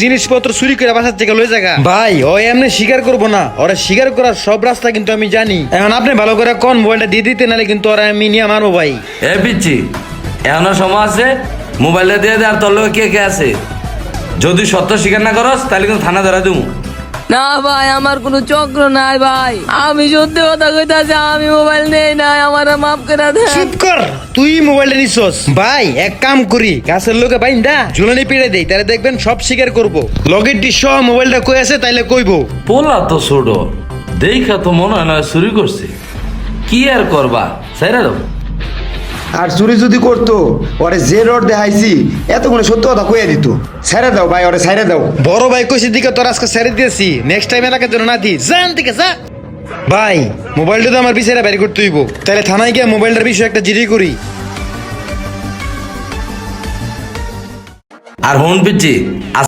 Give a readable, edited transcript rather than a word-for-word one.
জিনিসপত্র চুরি করে বাসার থেকে লয়ে জায়গা ভাই ও এমনি স্বীকার করবো না, ওরা স্বীকার করার সব রাস্তা কিন্তু আমি জানি। এখন আপনি ভালো করে কোন মোবাইলটা দিয়ে দিতে, নাহলে কিন্তু ওরা আমি নিয়ে মারবো ভাই। এ পিচ্ছি, এখনো সময় আছে, মোবাইলটা দিয়ে দে। আর তোর লোক কে কে আছে? যদি সত্য স্বীকার না করস তাহলে কিন্তু থানা ধরা দেবো। না ভাই, আমার কোনো চক্র নাই ভাই, আমি সত্যি কথা কইতাছি, আমি মোবাইল নেই নাই, আমার মাফ করে দেন। চুপ কর, তুই মোবাইলটা নিছস। ভাই এক কাম করি, গাছের লোকে বাইন্দা ঝুলানি পেড়ে দেই, তাহলে দেখবেন সব স্বীকার করবো। লগের সহ মোবাইলটা কই আছে তাইলে কইবো। পোলা তো ছোট, দেখা তো মনে হয় না চুরি করছে। কি আর করবা, সাইরা দাও। আর চুরি যদি করতো, ওরে যে রড দেখাইছি এতক্ষণে সত্য কথা কইয়া দিত। ছেড়ে দাও ভাই, ওরে ছেড়ে দাও। বড় ভাই কইছে দিকে তোর আজকে ছেড়ে দিয়েছি, নেক্সট টাইম এলাকার জন্য না দি, জান থেকে যা। ভাই মোবাইলটা তো আমার পিছনে বের করতে হইব, তাহলে থানায় গিয়ে মোবাইলটার বিষয়ে একটা জিডি করি। আর হন পিচ্ছি